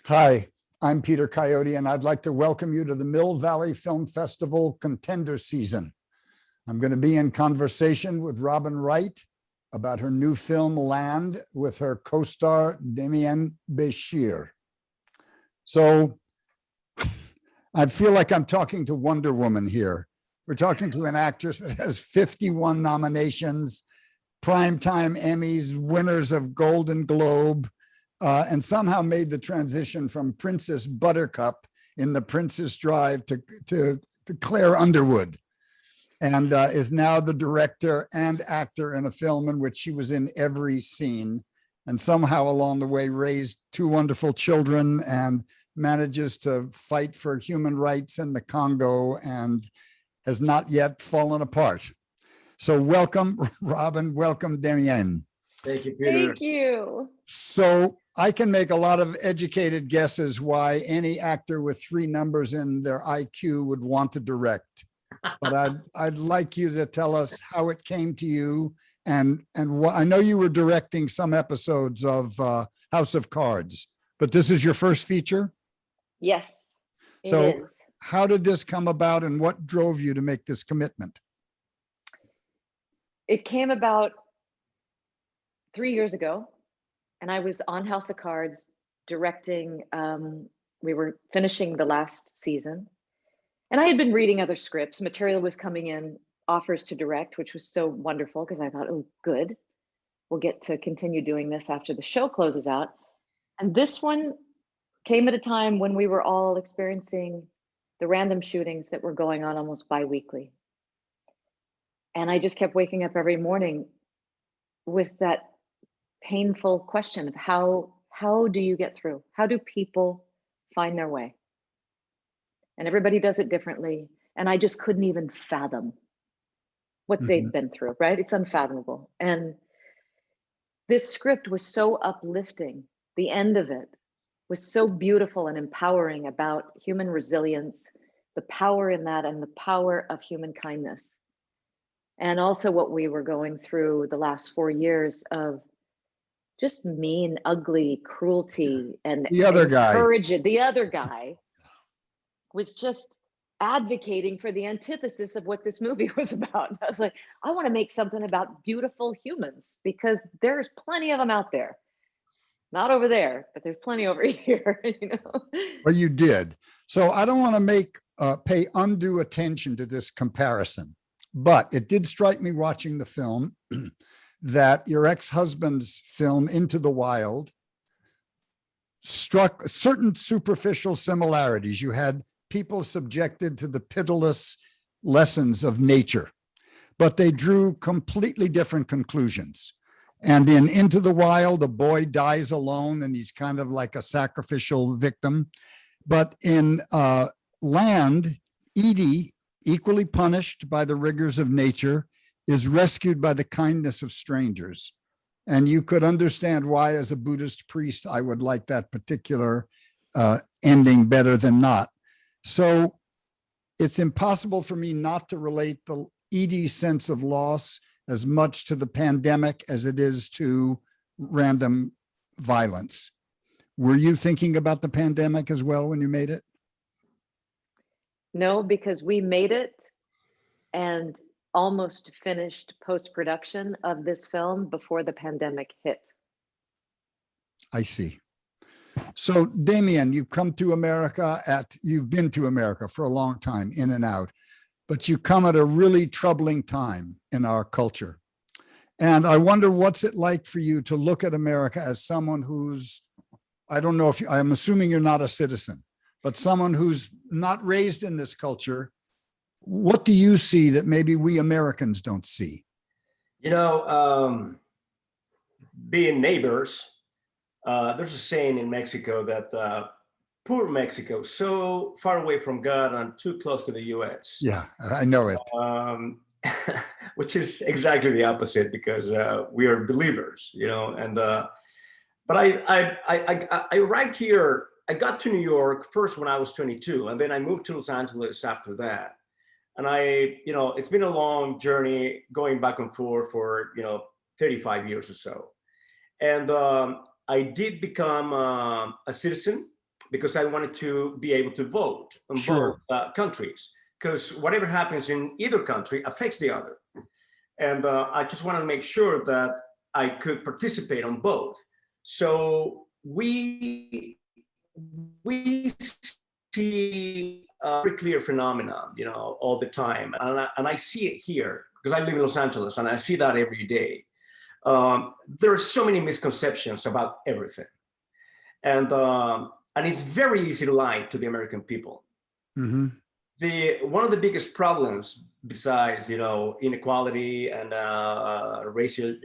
Hi, I'm Peter Coyote, and I'd like to welcome you to the Mill Valley Film Festival Contender Season. I'm going to be in conversation with Robin Wright about her new film, Land, with her co-star, Demián Bichir. So I feel like I'm talking to Wonder Woman here. We're talking to an actress that has 51 nominations, Primetime Emmys, winners of Golden Globe, and somehow made the transition from Princess Buttercup in The Princess Drive to Claire Underwood, and is now the director and actor in a film in which she was in every scene, and somehow along the way raised two wonderful children and manages to fight for human rights in the Congo and has not yet fallen apart. So welcome, Robin. Welcome, Demián. Thank you, Peter. Thank you. So I can make a lot of educated guesses why any actor with 3 numbers in their IQ would want to direct. But I'd like you to tell us how it came to you. And what, I know you were directing some episodes of House of Cards, but this is your first feature? Yes, it So is. how did this come about and what drove you to make this commitment? It came about 3 years ago, and I was on House of Cards directing. We were finishing the last season, and I had been reading other scripts. Material was coming in, offers to direct, which was so wonderful because I thought, oh, good. We'll get to continue doing this after the show closes out. And this one came at a time when we were all experiencing the random shootings that were going on almost bi-weekly. And I just kept waking up every morning with that painful question of how do you get through? How do people find their way? And everybody does it differently. And I just couldn't even fathom what they've been through, right? It's unfathomable. And this script was so uplifting. The end of it was so beautiful and empowering about human resilience, the power in that, and the power of human kindness. And also what we were going through the last 4 years of just mean, ugly cruelty and The other guy. The other guy was just advocating for the antithesis of what this movie was about. And I was like, I want to make something about beautiful humans because there's plenty of them out there. Not over there, but there's plenty over here, you know? Well, you did. So I don't want to pay undue attention to this comparison, but it did strike me watching the film that your ex-husband's film, Into the Wild, struck certain superficial similarities. You had people subjected to the pitiless lessons of nature, but they drew completely different conclusions. And in Into the Wild, the boy dies alone and he's kind of like a sacrificial victim. But in Land, Edee, equally punished by the rigors of nature, is rescued by the kindness of strangers. And you could understand why, as a Buddhist priest, I would like that particular ending better than not. So it's impossible for me not to relate the Edee's sense of loss as much to the pandemic as it is to random violence. Were you thinking about the pandemic as well when you made it? No, because we made it and almost finished post-production of this film before the pandemic hit. I see. So Demián, you've come to America you've been to America for a long time, in and out, but you come at a really troubling time in our culture. And I wonder what's it like for you to look at America as someone who's, I don't know if I'm assuming you're not a citizen, but someone who's not raised in this culture. What do you see that maybe we Americans don't see? You know, being neighbors, there's a saying in Mexico that poor Mexico, so far away from God and too close to the US. Yeah, I know it. Which is exactly the opposite because we are believers, you know. And but I arrived here. I got to New York first when I was 22, and then I moved to Los Angeles after that. And it's been a long journey going back and forth for 35 years or so. And I did become a citizen because I wanted to be able to vote on Sure. both countries, because whatever happens in either country affects the other. And I just wanted to make sure that I could participate on both. So we see a very clear phenomenon, all the time. And I see it here because I live in Los Angeles and I see that every day. There are so many misconceptions about everything. And it's very easy to lie to the American people. Mm-hmm. One of the biggest problems, besides inequality and racial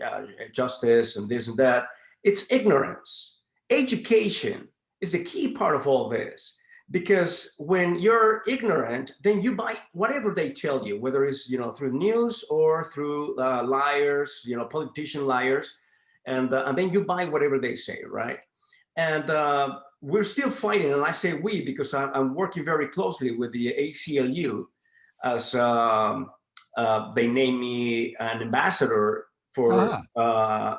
justice and this and that, it's ignorance. Education is a key part of all this, because when you're ignorant, then you buy whatever they tell you, whether it's through news or through liars, politician liars, and then you buy whatever they say, right? And we're still fighting, and I say we because I'm working very closely with the ACLU, as they named me an ambassador for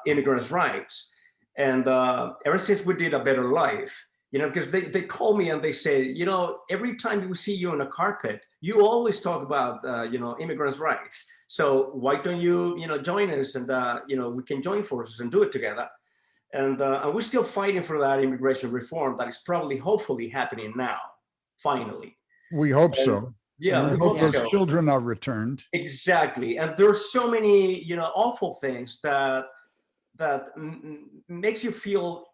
immigrants' rights. And ever since we did A Better Life, because they call me and they say, every time we see you on a carpet, you always talk about, immigrants' rights. So why don't you, join us, and, we can join forces and do it together. And we're still fighting for that immigration reform that is probably, hopefully, happening now, finally. We hope so. Yeah, we hope those children are returned. Exactly. And there's so many, awful things that makes you feel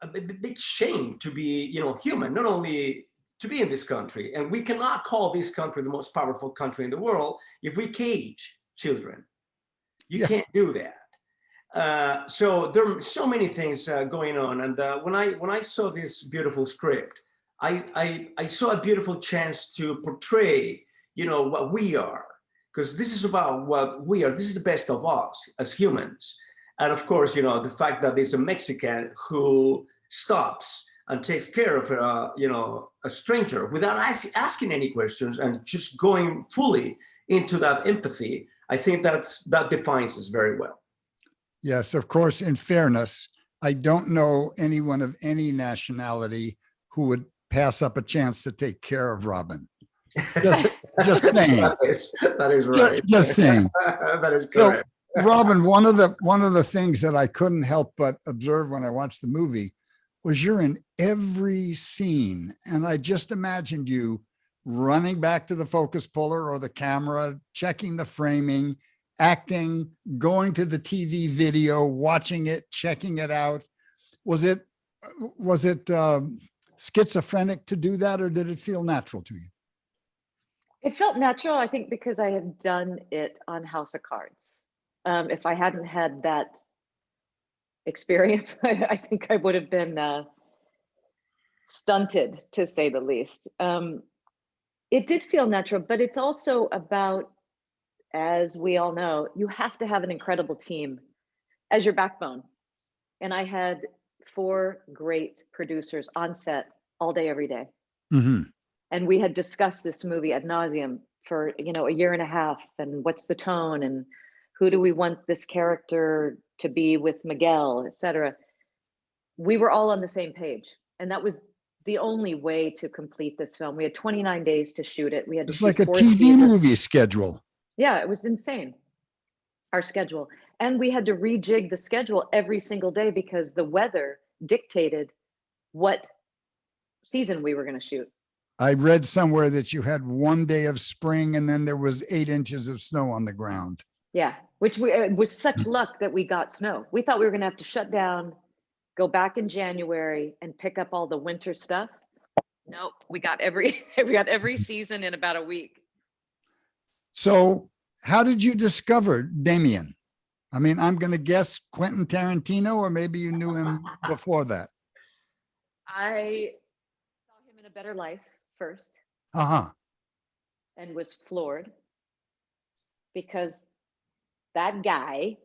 a big shame to be, human, not only to be in this country. And we cannot call this country the most powerful country in the world if we cage children. You can't do that. So there are so many things going on. And when I saw this beautiful script, I saw a beautiful chance to portray, what we are, because this is about what we are. This is the best of us as humans. And of course, the fact that there's a Mexican who stops and takes care of, a stranger without asking any questions and just going fully into that empathy. I think that defines us very well. Yes, of course, in fairness, I don't know anyone of any nationality who would pass up a chance to take care of Robin. Just saying. That is right. Just saying. That is correct. So, Robin, one of the things that I couldn't help but observe when I watched the movie was you're in every scene. And I just imagined you running back to the focus puller or the camera, checking the framing, acting, going to the TV video, watching it, checking it out. Was it schizophrenic to do that, or did it feel natural to you? It felt natural, I think, because I had done it on House of Cards. If I hadn't had that experience, I think I would have been stunted, to say the least. It did feel natural, but it's also about, as we all know, you have to have an incredible team as your backbone. And I had 4 great producers on set all day, every day. Mm-hmm. And we had discussed this movie ad nauseum for, a year and a half, and what's the tone, and who do we want this character to be with Miguel, et cetera. We were all on the same page. And that was the only way to complete this film. We had 29 days to shoot it. We had It's like a TV movie schedule. Yeah, it was insane, our schedule. And we had to rejig the schedule every single day because the weather dictated what season we were going to shoot. I read somewhere that you had 1 day of spring and then there was 8 inches of snow on the ground. Yeah, which was such luck that we got snow. We thought we were going to have to shut down, go back in January and pick up all the winter stuff. Nope, we got every season in about a week. So how did you discover Demián? I mean, I'm going to guess Quentin Tarantino, or maybe you knew him before that. I saw him in A Better Life first. And was floored because that guy,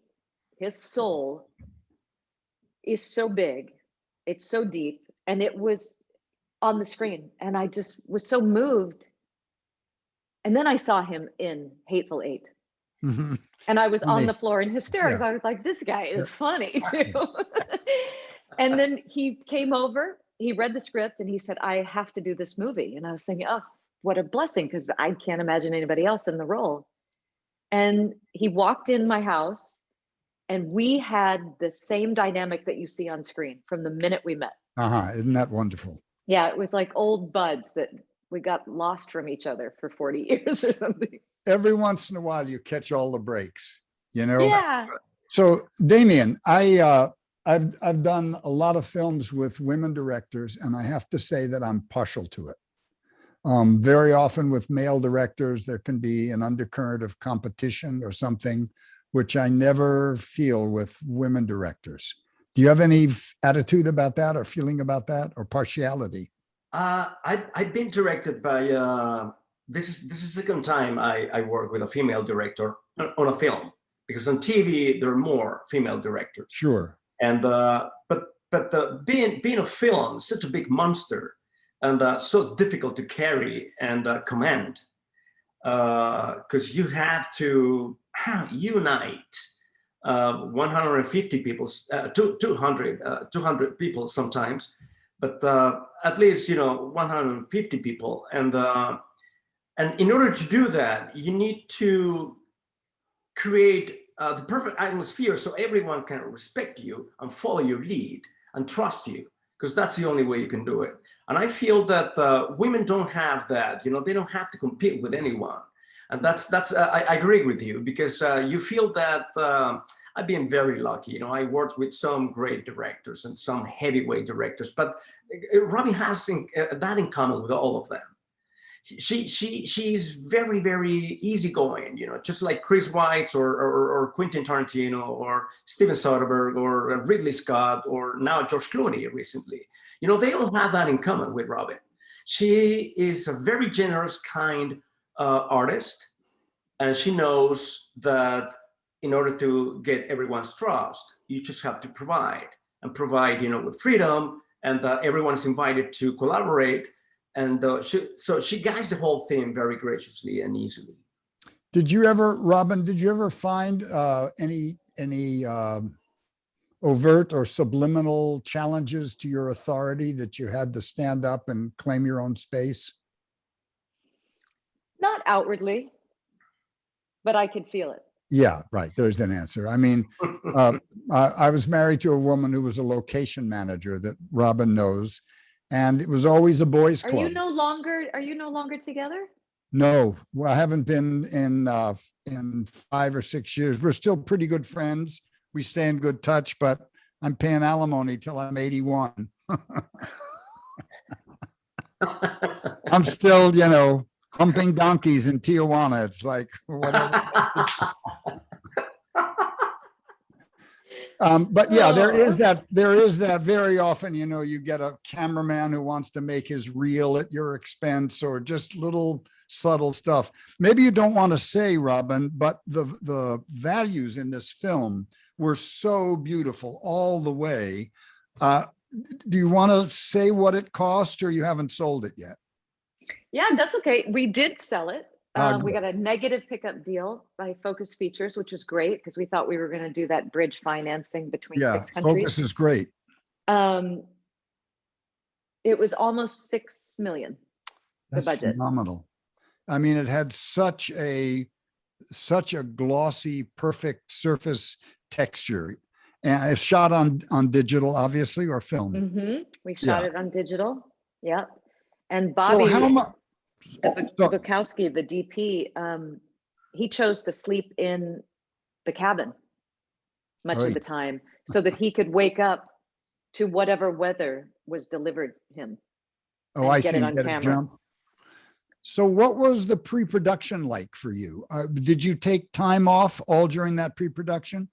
his soul is so big, it's so deep, and it was on the screen. And I just was so moved. And then I saw him in Hateful Eight. Mm-hmm. And I was on the floor in hysterics. Yeah. I was like, this guy is funny too. And then he came over he read the script and he said, I have to do this movie. And I was thinking, oh, what a blessing, because I can't imagine anybody else in the role. And he walked in my house and we had the same dynamic that you see on screen from the minute we met. Isn't that wonderful? Yeah, it was like old buds that we got lost from each other for 40 years or something. Every once in a while you catch all the breaks, you know? Yeah. So Demián, I've done a lot of films with women directors, and I have to say that I'm partial to it. Very often with male directors, there can be an undercurrent of competition or something, which I never feel with women directors. Do you have any attitude about that or feeling about that or partiality? I've been directed by, this is the second time I work with a female director on a film, because on TV, there are more female directors. Sure. And, but being a film, such a big monster and so difficult to carry and command, because you have to unite 150 people, 200 people sometimes, but at least, 150 people. And in order to do that, you need to create the perfect atmosphere so everyone can respect you and follow your lead and trust you, because that's the only way you can do it. And I feel that women don't have that. They don't have to compete with anyone. And that's I agree with you, because you feel that I've been very lucky. I worked with some great directors and some heavyweight directors, but Robbie has that in common with all of them. She's very, very easygoing, just like Chris Wright or Quentin Tarantino or Steven Soderbergh or Ridley Scott or now George Clooney recently. They all have that in common with Robin. She is a very generous, kind artist, and she knows that in order to get everyone's trust, you just have to provide with freedom, and everyone's invited to collaborate. And she guides the whole thing very graciously and easily. Robin, did you ever find any overt or subliminal challenges to your authority that you had to stand up and claim your own space? Not outwardly, but I could feel it. Yeah, right. There's an answer. I mean, I was married to a woman who was a location manager that Robin knows. And it was always a boys' club. Are you no longer together? No, well, I haven't been in 5 or 6 years. We're still pretty good friends. We stay in good touch, but I'm paying alimony till I'm 81. I'm still, humping donkeys in Tijuana. It's like whatever. But yeah, there is that very often, you get a cameraman who wants to make his reel at your expense, or just little subtle stuff. Maybe you don't want to say, Robin, but the values in this film were so beautiful all the way. Do you want to say what it cost, or you haven't sold it yet? Yeah, that's okay. We did sell it. We got a negative pickup deal by Focus Features, which was great because we thought we were going to do that bridge financing between 6 countries. Focus is great. It was almost $6 million. That's the budget. Phenomenal. I mean, it had such a glossy, perfect surface texture. And it's shot on digital, obviously, or film. Mm-hmm. We shot it on digital. Yep. And Bobby, Bukowski, the DP, he chose to sleep in the cabin much of the time so that he could wake up to whatever weather was delivered him. Oh, I see. Get it jump. So what was the pre-production like for you? Did you take time off all during that pre-production?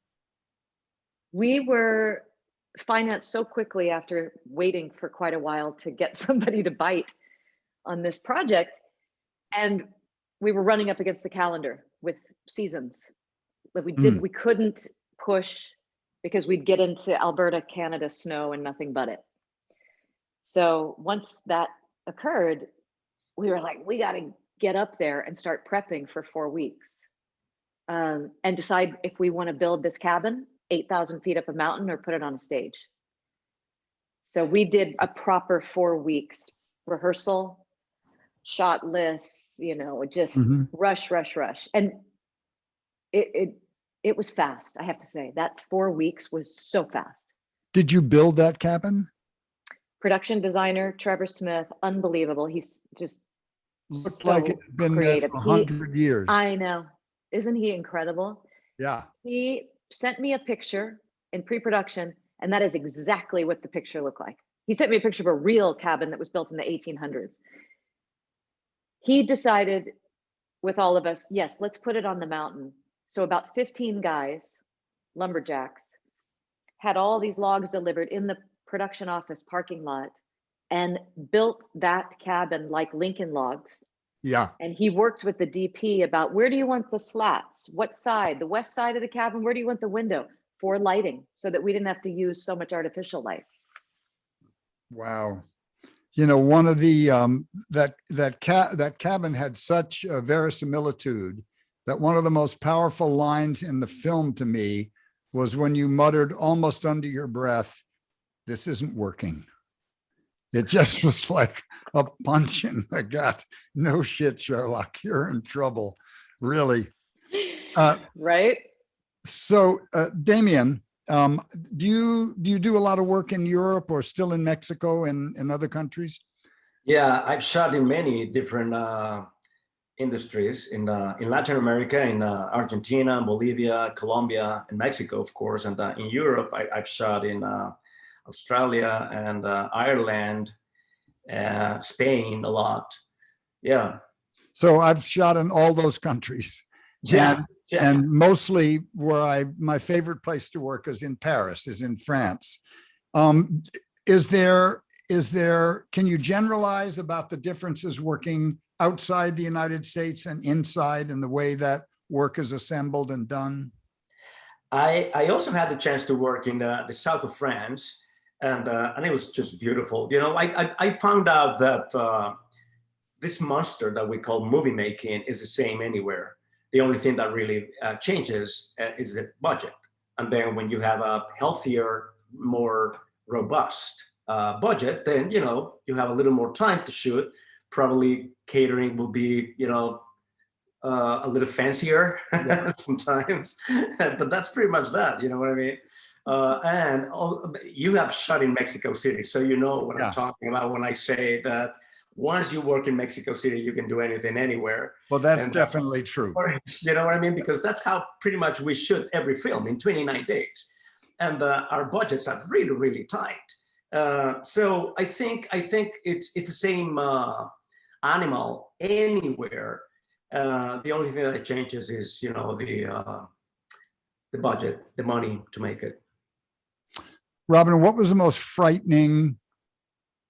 We were financed so quickly after waiting for quite a while to get somebody to bite on this project. And we were running up against the calendar with seasons. But we couldn't push because we'd get into Alberta, Canada snow and nothing but it. So once that occurred, we were like, we got to get up there and start prepping for 4 weeks and decide if we want to build this cabin 8,000 feet up a mountain or put it on a stage. So we did a proper 4 weeks rehearsal, shot lists, just Mhm. rush. And it was fast, I have to say. That 4 weeks was so fast. Did you build that cabin? Production designer, Trevor Smith, unbelievable. He's just Looked so like it had been there creative. for 100 years. I know. Isn't he incredible? Yeah. He sent me a picture in pre-production, and that is exactly what the picture looked like. He sent me a picture of a real cabin that was built in the 1800s. He decided with all of us, yes, let's put it on the mountain. So about 15 guys, lumberjacks, had all these logs delivered in the production office parking lot and built that cabin like Lincoln logs. Yeah. And he worked with the DP about, where do you want the slats? What side? The west side of the cabin? Where do you want the window? For lighting, so that we didn't have to use so much artificial light. Wow. One of the that cabin had such a verisimilitude that one of the most powerful lines in the film to me was when you muttered almost under your breath, "This isn't working." It just was like a punch in the gut. No shit, Sherlock, you're in trouble, really. Right? So, Demián, do you do a lot of work in Europe or still in Mexico and in other countries? Yeah, I've shot in many different industries in Latin America, in Argentina, Bolivia, Colombia, and Mexico, of course. And in Europe, I've shot in Australia and Ireland, Spain a lot. Yeah. So I've shot in all those countries. Yeah. And mostly my favorite place to work is in Paris, is in France. Is there, can you generalize about the differences working outside the United States and inside in the way that work is assembled and done? I also had the chance to work in the south of France, and it was just beautiful. I found out that this monster that we call movie making is the same anywhere. The only thing that really changes is the budget. And then when you have a healthier, more robust budget, then, you have a little more time to shoot. Probably catering will be, a little fancier sometimes, but that's pretty much that, you know what I mean? You have shot in Mexico City, so you know what I'm talking about when I say that once you work in Mexico City, you can do anything anywhere. Well, that's definitely true. You know what I mean? Because that's how pretty much we shoot every film in 29 days. And our budgets are really, really tight. So I think it's the same animal anywhere. The only thing that changes is, the budget, the money to make it. Robin, what was the most frightening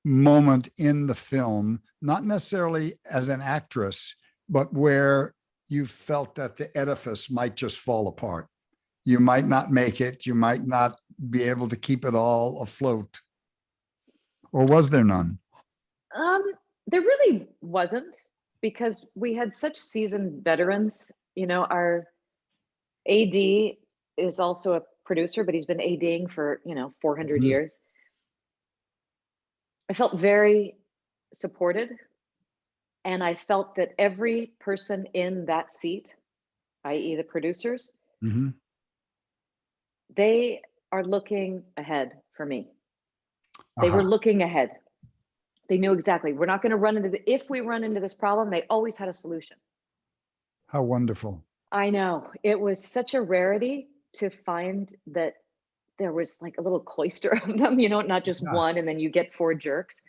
moment in the film, not necessarily as an actress, but where you felt that the edifice might just fall apart? You might not make it. You might not be able to keep it all afloat. Or was there none? There really wasn't, because we had such seasoned veterans. Our AD is also a producer, but he's been ADing for 400 years. I felt very supported, and I felt that every person in that seat, i.e. the producers, they are looking ahead for me. They were looking ahead. They knew exactly, we're not going to run into if we run into this problem, they always had a solution. How wonderful. I know. It was such a rarity to find that there was like a little cloister of them, not just one and then you get 4 jerks.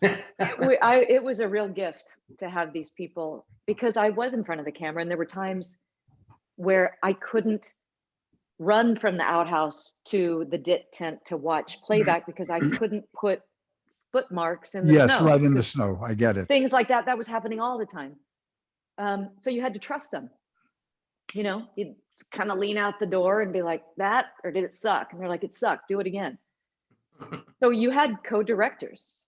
It was a real gift to have these people, because I was in front of the camera and there were times where I couldn't run from the outhouse to the dit tent to watch playback because I couldn't put foot marks in the snow. Yes, right in the snow. I get it. Things like that was happening all the time. So you had to trust them. You'd kind of lean out the door and be like, that, or did it suck? And they're like, it sucked, do it again. So you had co-directors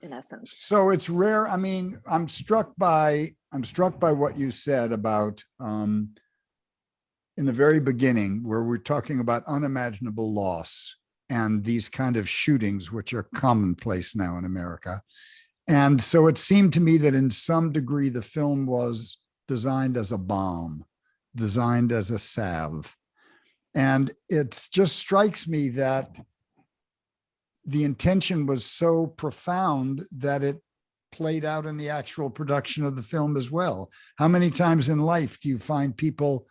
in essence. So it's rare. I mean, I'm struck by what you said about in the very beginning, where we're talking about unimaginable loss. and these kind of shootings, which are commonplace now in America. And so it seemed to me that in some degree, the film was designed as a bomb, designed as a salve. And it just strikes me that the intention was so profound that it played out in the actual production of the film as well. How many times in life do you find people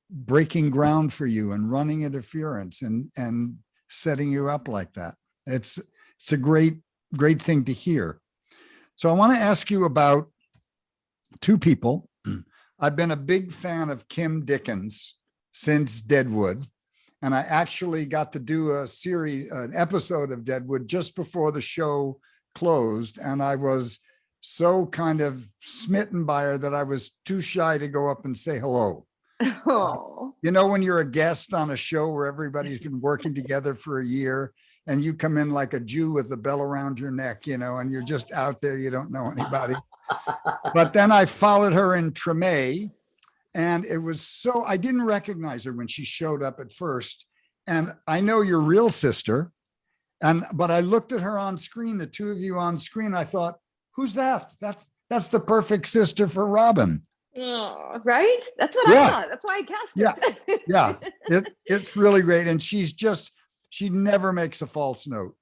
breaking ground for you and running interference and setting you up like that? It's a great thing to hear. So I want to ask you about two people. I've been a big fan of Kim Dickens since Deadwood, and I actually got to do an episode of Deadwood just before the show closed, and I was so kind of smitten by her that I was too shy to go up and say hello. Oh. You know, when you're a guest on a show where everybody's been working together for a year and you come in like a Jew with a bell around your neck, you know, and you're just out there, you don't know anybody. But then I followed her in Treme, and it was so, I didn't recognize her when she showed up at first. And I know your real sister, but I looked at her on screen, the two of you on screen. I thought, who's that? That's the perfect sister for Robin. Oh, right? That's what I thought. That's why I cast her. Yeah, it's really great. And she never makes a false note.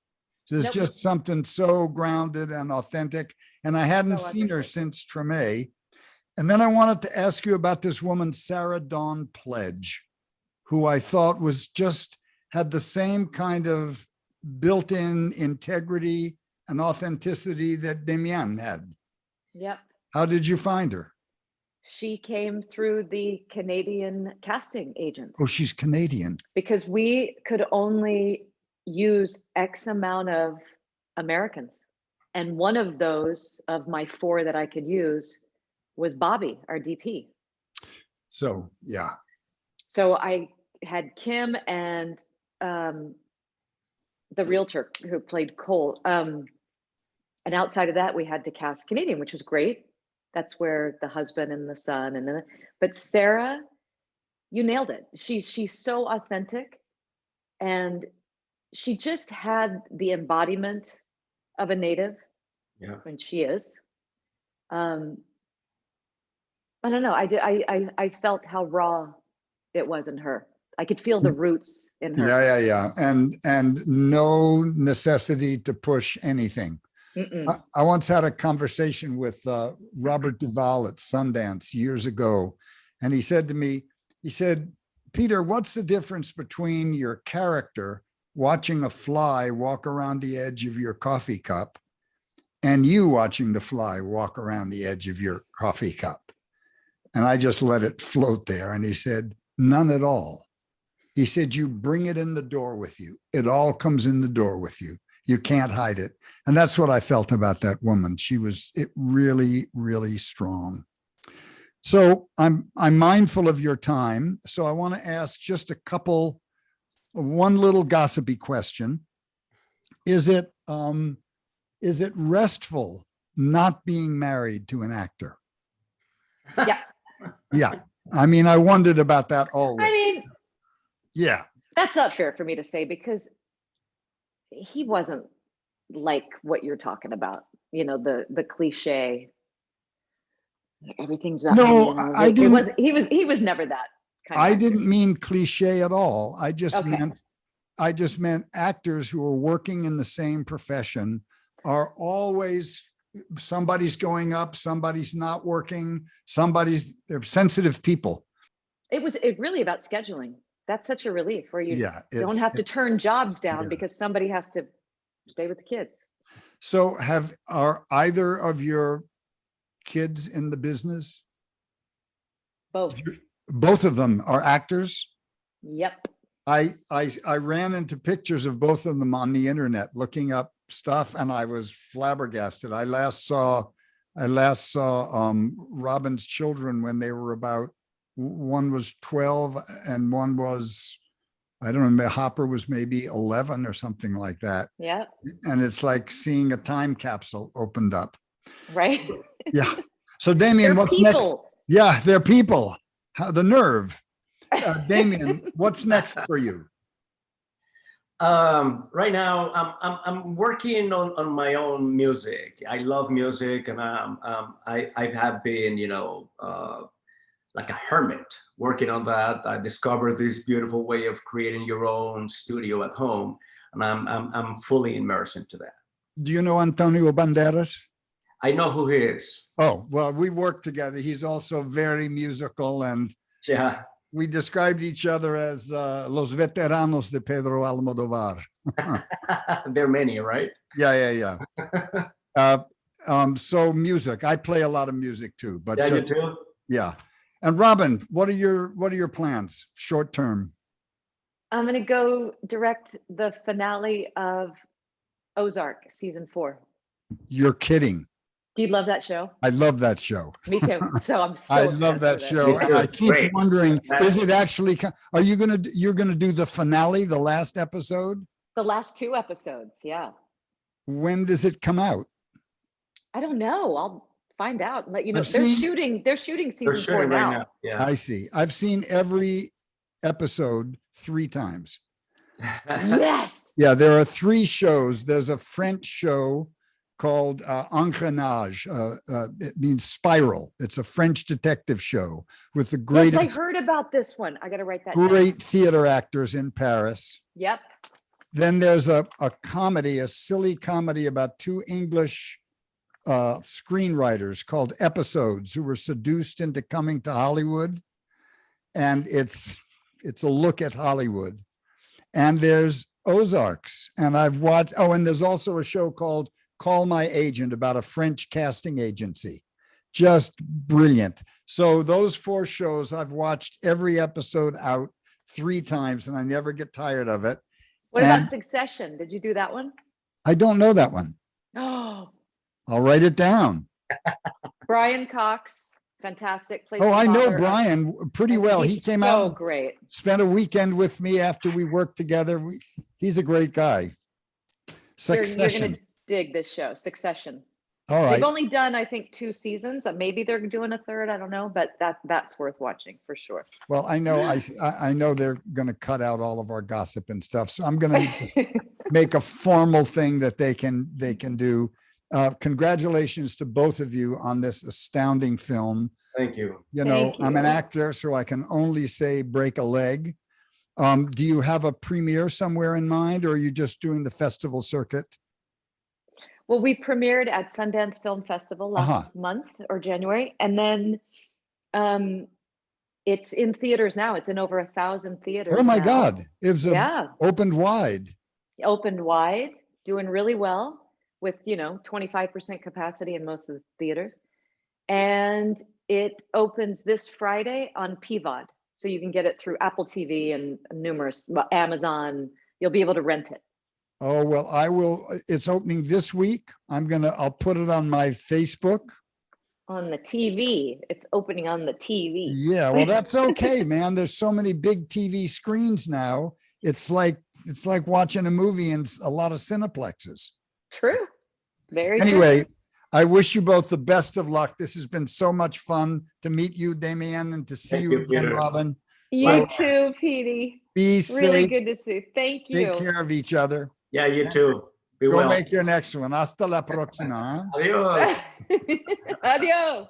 There's just something so grounded and authentic. And I hadn't seen her since Treme. And then I wanted to ask you about this woman, Sarah Dawn Pledge, who I thought had the same kind of built-in integrity and authenticity that Demián had. Yep. How did you find her? She came through the Canadian casting agent. Oh, she's Canadian. Because we could only use X amount of Americans. And one of those, of my 4 that I could use, was Bobby, our DP. So, yeah. So I had Kim and the realtor who played Cole. And outside of that, we had to cast Canadian, which was great. That's where the husband and the son, but Sarah, you nailed it. She's so authentic, and she just had the embodiment of a native. Yeah. When she is. I don't know. I felt how raw it was in her. I could feel the roots in her. Yeah. And no necessity to push anything. I once had a conversation with Robert Duvall at Sundance years ago, and he said to me, Peter, what's the difference between your character watching a fly walk around the edge of your coffee cup and you watching the fly walk around the edge of your coffee cup? And I just let it float there. And he said, none at all. He said, you bring it in the door with you. It all comes in the door with you. You can't hide it. And that's what I felt about that woman. She was really, really strong. So I'm mindful of your time. So I want to ask just one little gossipy question. Is it restful not being married to an actor? Yeah. Yeah. I mean, I wondered about that always. I mean, yeah. That's not fair for me to say, because he wasn't like what you're talking about, you know, the cliche, everything's about no, me, you know? I didn't. He was never that kind of I actor. didn't mean cliche at all. I just Okay. meant actors who are working in the same profession are always, somebody's going up, somebody's not working, they're sensitive people. It really about scheduling. That's such a relief, where you don't have to turn jobs down because somebody has to stay with the kids. So are either of your kids in the business? Both of them are actors? Yep. I ran into pictures of both of them on the internet looking up stuff, and I was flabbergasted. I last saw Robin's children when they were about, one was 12 and one was, I don't know, Hopper was maybe 11 or something like that. Yeah. And it's like seeing a time capsule opened up. Right. Yeah. So Demián, what's next? Yeah, they're people. The nerve. Demián, what's next for you? Right now, I'm working on my own music. I love music, and I have been, like a hermit working on that. I discovered this beautiful way of creating your own studio at home, and I'm fully immersed into that. Do you know Antonio Banderas? I know who he is. Oh, well, we work together. He's also very musical, and Yeah. we described each other as los veteranos de Pedro Almodovar. There are many, right? Yeah. So music, I play a lot of music too, but Yeah, you too. yeah. And Robin, what are your plans short term? I'm going to go direct the finale of Ozark season 4. You're kidding. Do you love that show? I love that show. Me too. So I'm so I love that obsessed with show, it. and I keep Great. wondering, is it actually? Are you you're gonna do the finale, the last episode? The last 2 episodes, yeah. When does it come out? I don't know. I'll find out and let you know. I've They're seen- shooting. They're shooting They're season 4 shooting right now. now. Yeah. I see. I've seen every episode 3 times. Yes. Yeah, there are 3 shows. There's a French show called Engrenage. It means spiral. It's a French detective show with the Yes, greatest, I heard about this one. I got to write that down. great theater actors in Paris. Yep. Then there's a comedy, a silly comedy about 2 English screenwriters called Episodes who were seduced into coming to Hollywood. And it's a look at Hollywood. And there's Ozarks. And I've watched, and there's also a show called Call My Agent about a French casting agency. Just brilliant. So those 4 shows, I've watched every episode out 3 times and I never get tired of it. What And- about Succession? Did you do that one? I don't know that one. Oh, I'll write it down. Brian Cox, fantastic. Plays Oh, the I know father. Brian pretty well. He He's came so out, great. spent a weekend with me after we worked together. He's a great guy. You're Succession. gonna dig this show, Succession. All right. They've only done, I think, 2 seasons. Maybe they're doing a 3rd. I don't know, but that's worth watching for sure. Well, I know I know they're going to cut out all of our gossip and stuff. So I'm going to make a formal thing that they can do. Congratulations to both of you on this astounding film. Thank you. You know, Thank I'm an you. actor, so I can only say break a leg. Do you have a premiere somewhere in mind, or are you just doing the festival circuit? Well, we premiered at Sundance Film Festival last month or January, and then it's in theaters now. It's in over 1,000 theaters. Oh my now. God. It was Yeah, opened wide. opened wide, doing really well with 25% capacity in most of the theaters, and it opens this Friday on PVOD, so you can get it through Apple TV and numerous Amazon. You'll be able to rent it. Oh, well, I will. It's opening this week. I'll put it on my Facebook. On the TV. It's opening on the TV. Yeah, well, that's okay, man. There's so many big TV screens now. It's like watching a movie in a lot of cineplexes. True. Very true. Anyway, I wish you both the best of luck. This has been so much fun to meet you, Demián, and to see Thank you you, again, Peter. Robin. You too, Petey. Be Really safe. good to see you. Thank you. Take care of each other. Yeah, you too. Be Go well. make your next one. Hasta la próxima. Huh? Adios. Adios.